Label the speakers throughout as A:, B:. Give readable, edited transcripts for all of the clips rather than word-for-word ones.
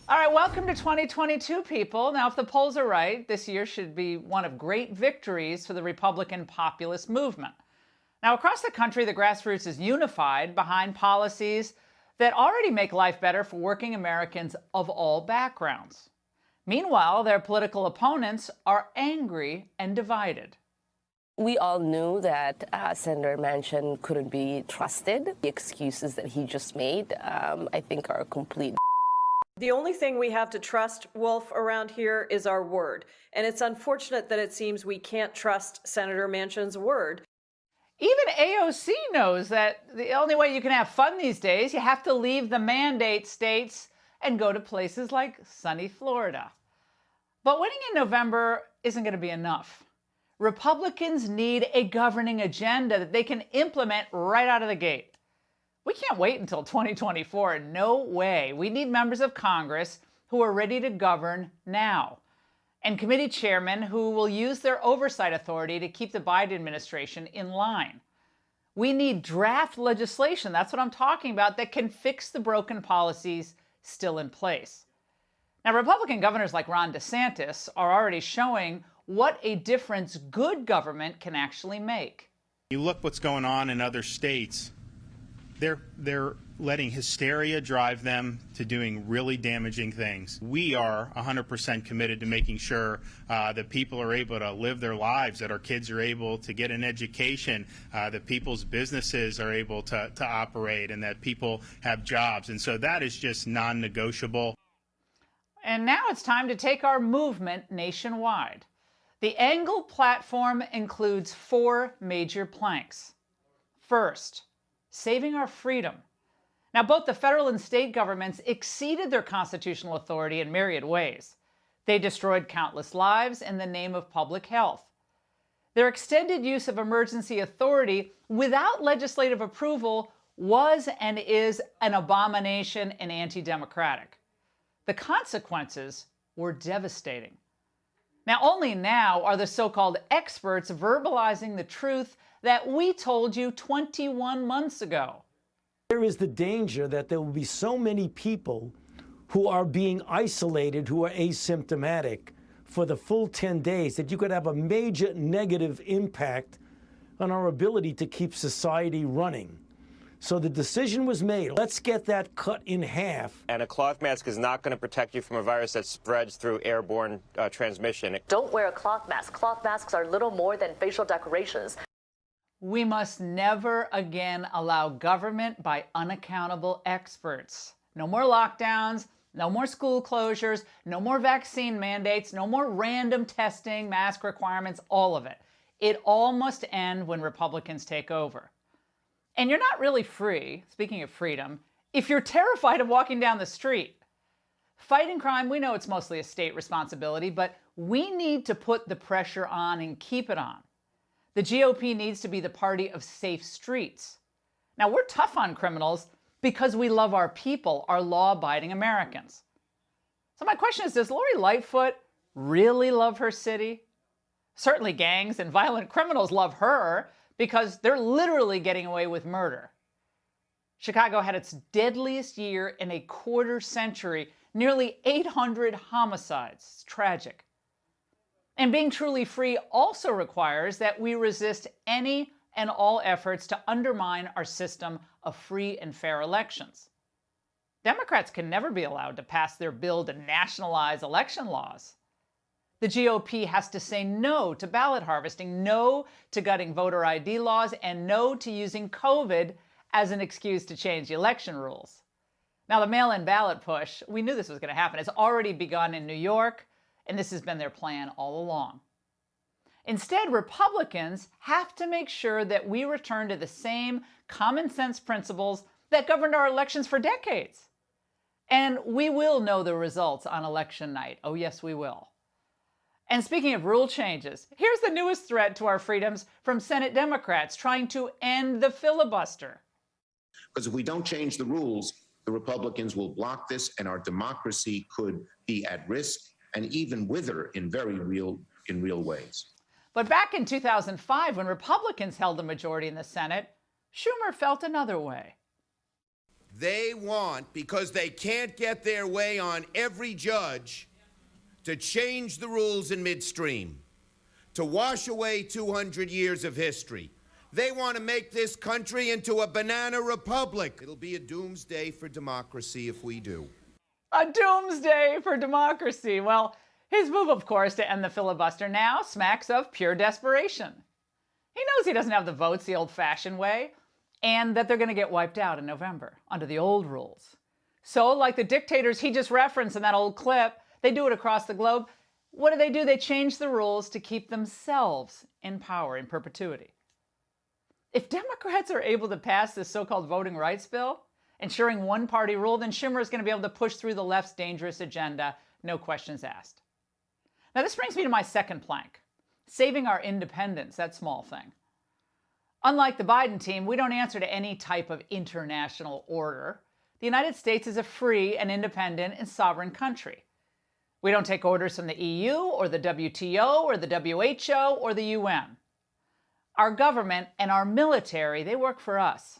A: All right, welcome to 2022, people. Now, if the polls are right, this year should be one of great victories for the Republican populist movement. Now, across the country, the grassroots is unified behind policies that already make life better for working Americans of all backgrounds. Meanwhile, their political opponents are angry and divided.
B: We all knew that Senator Manchin couldn't be trusted. The excuses that he just made, I think, are complete.
C: The only thing we have to trust, Wolf, around here is our word. And it's unfortunate that it seems we can't trust Senator Manchin's word.
A: Even AOC knows that the only way you can have fun these days, you have to leave the mandate states and go to places like sunny Florida. But winning in November isn't going to be enough. Republicans need a governing agenda that they can implement right out of the gate. We can't wait until 2024. No way. We need members of Congress who are ready to govern now, and committee chairmen who will use their oversight authority to keep the Biden administration in line. We need draft legislation, that's what I'm talking about, that can fix the broken policies still in place. Now, Republican governors like Ron DeSantis are already showing what a difference good government can actually make.
D: You look what's going on in other states. They're letting hysteria drive them to doing really damaging things. We are 100% committed to making sure that people are able to live their lives, that our kids are able to get an education, that people's businesses are able to operate, and that people have jobs. And so that is just non-negotiable.
A: And now it's time to take our movement nationwide. The Angle platform includes 4 major planks. First, saving our freedom. Now, both the federal and state governments exceeded their constitutional authority in myriad ways. They destroyed countless lives in the name of public health. Their extended use of emergency authority without legislative approval was and is an abomination and anti-democratic. The consequences were devastating. Now, only now are the so-called experts verbalizing the truth that we told you 21 months ago.
E: There is the danger that there will be so many people who are being isolated, who are asymptomatic for the full 10 days, that you could have a major negative impact on our ability to keep society running. So the decision was made. Let's get that cut in half.
F: And a cloth mask is not going to protect you from a virus that spreads through airborne transmission.
G: Don't wear a cloth mask. Cloth masks are little more than facial decorations.
A: We must never again allow government by unaccountable experts. No more lockdowns, no more school closures, no more vaccine mandates, no more random testing, mask requirements, all of it. It all must end when Republicans take over. And you're not really free, speaking of freedom, if you're terrified of walking down the street. Fighting crime, we know it's mostly a state responsibility, but we need to put the pressure on and keep it on. The GOP needs to be the party of safe streets. Now, we're tough on criminals because we love our people, our law-abiding Americans. So my question is, does Lori Lightfoot really love her city? Certainly gangs and violent criminals love her because they're literally getting away with murder. Chicago had its deadliest year in a quarter century, nearly 800 homicides. It's tragic. And being truly free also requires that we resist any and all efforts to undermine our system of free and fair elections. Democrats can never be allowed to pass their bill to nationalize election laws. The GOP has to say no to ballot harvesting, no to gutting voter ID laws, and no to using COVID as an excuse to change the election rules. Now, the mail-in ballot push, we knew this was going to happen. It's already begun in New York, and this has been their plan all along. Instead, Republicans have to make sure that we return to the same common sense principles that governed our elections for decades. And we will know the results on election night. Oh, yes, we will. And speaking of rule changes, here's the newest threat to our freedoms from Senate Democrats trying to end the filibuster.
H: Because if we don't change the rules, the Republicans will block this and our democracy could be at risk and even wither in real ways.
A: But back in 2005, when Republicans held the majority in the Senate, Schumer felt another way.
I: They want, because they can't get their way on every judge, to change the rules in midstream, to wash away 200 years of history. They want to make this country into a banana republic. It'll be a doomsday for democracy if we do.
A: A doomsday for democracy. Well, his move, of course, to end the filibuster now smacks of pure desperation. He knows he doesn't have the votes the old-fashioned way, and that they're going to get wiped out in November under the old rules. So, like the dictators he just referenced in that old clip, they do it across the globe. What do? They change the rules to keep themselves in power in perpetuity. If Democrats are able to pass this so-called voting rights bill, ensuring one-party rule, then Schumer is going to be able to push through the left's dangerous agenda, no questions asked. Now, this brings me to my second plank, saving our independence, that small thing. Unlike the Biden team, we don't answer to any type of international order. The United States is a free and independent and sovereign country. We don't take orders from the EU or the WTO or the WHO or the UN. Our government and our military, they work for us.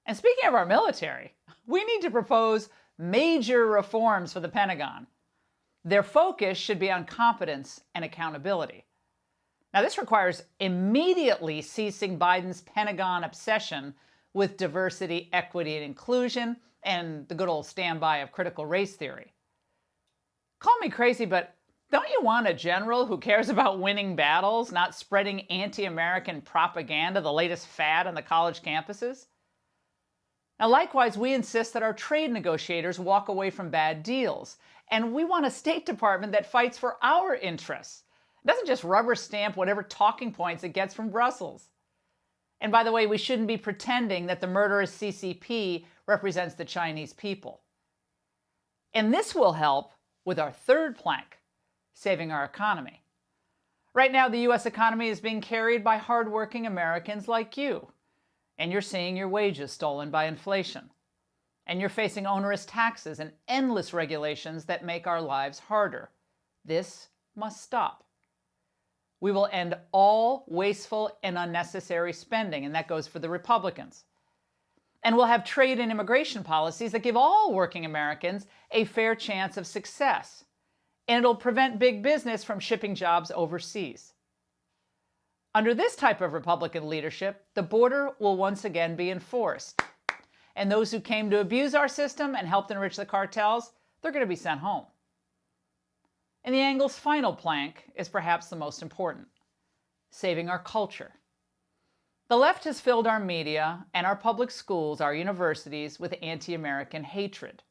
A: And speaking of our military, we need to propose major reforms for the Pentagon. Their focus should be on competence and accountability. Now, this requires immediately ceasing Biden's Pentagon obsession with diversity, equity, and inclusion, and the good old standby of critical race theory. Call me crazy, but don't you want a general who cares about winning battles, not spreading anti-American propaganda, the latest fad on the college campuses? Now, likewise, we insist that our trade negotiators walk away from bad deals, and we want a State Department that fights for our interests. It doesn't just rubber stamp whatever talking points it gets from Brussels. And by the way, we shouldn't be pretending that the murderous CCP represents the Chinese people. And this will help with our third plank, saving our economy. Right now, the U.S. economy is being carried by hardworking Americans like you. And you're seeing your wages stolen by inflation. And you're facing onerous taxes and endless regulations that make our lives harder. This must stop. We will end all wasteful and unnecessary spending, and that goes for the Republicans. And we'll have trade and immigration policies that give all working Americans a fair chance of success. And it'll prevent big business from shipping jobs overseas. Under this type of Republican leadership, the border will once again be enforced. And those who came to abuse our system and helped enrich the cartels, they're going to be sent home. And the angle's final plank is perhaps the most important, saving our culture. The left has filled our media and our public schools, our universities, with anti-American hatred.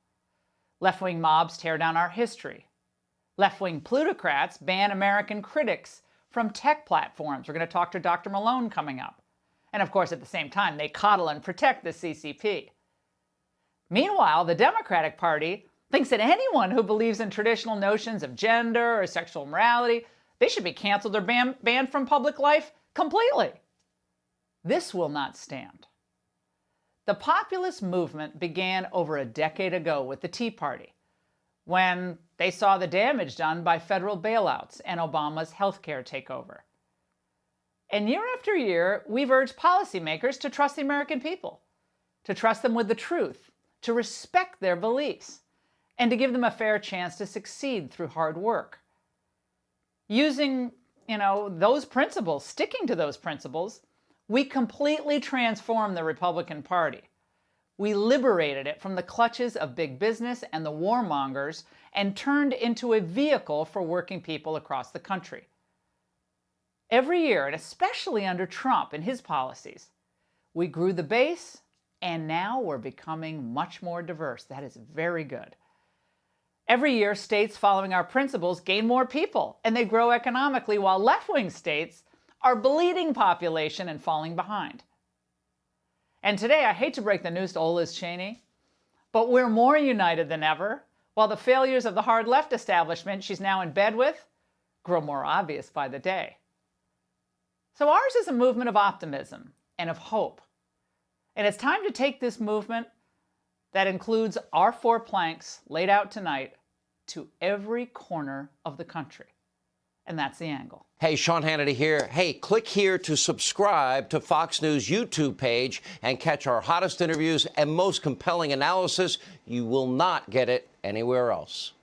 A: Left-wing mobs tear down our history. Left-wing plutocrats ban American critics from tech platforms. We're going to talk to Dr. Malone coming up. And of course, at the same time, they coddle and protect the CCP. Meanwhile, the Democratic Party thinks that anyone who believes in traditional notions of gender or sexual morality, they should be canceled or banned from public life completely. This will not stand. The populist movement began over a decade ago with the Tea Party, when they saw the damage done by federal bailouts and Obama's healthcare takeover. And year after year, we've urged policymakers to trust the American people, to trust them with the truth, to respect their beliefs, and to give them a fair chance to succeed through hard work. Using, those principles, sticking to those principles, we completely transformed the Republican Party. We liberated it from the clutches of big business and the warmongers and turned into a vehicle for working people across the country. Every year, and especially under Trump and his policies, we grew the base, and now we're becoming much more diverse. That is very good. Every year, states following our principles gain more people, and they grow economically, while left-wing states are bleeding population and falling behind. And today, I hate to break the news to old Liz Cheney, but we're more united than ever, while the failures of the hard left establishment she's now in bed with grow more obvious by the day. So ours is a movement of optimism and of hope. And it's time to take this movement that includes our 4 planks laid out tonight to every corner of the country. And that's the angle.
J: Hey, Sean Hannity here. Hey, click here to subscribe to Fox News YouTube page and catch our hottest interviews and most compelling analysis. You will not get it anywhere else.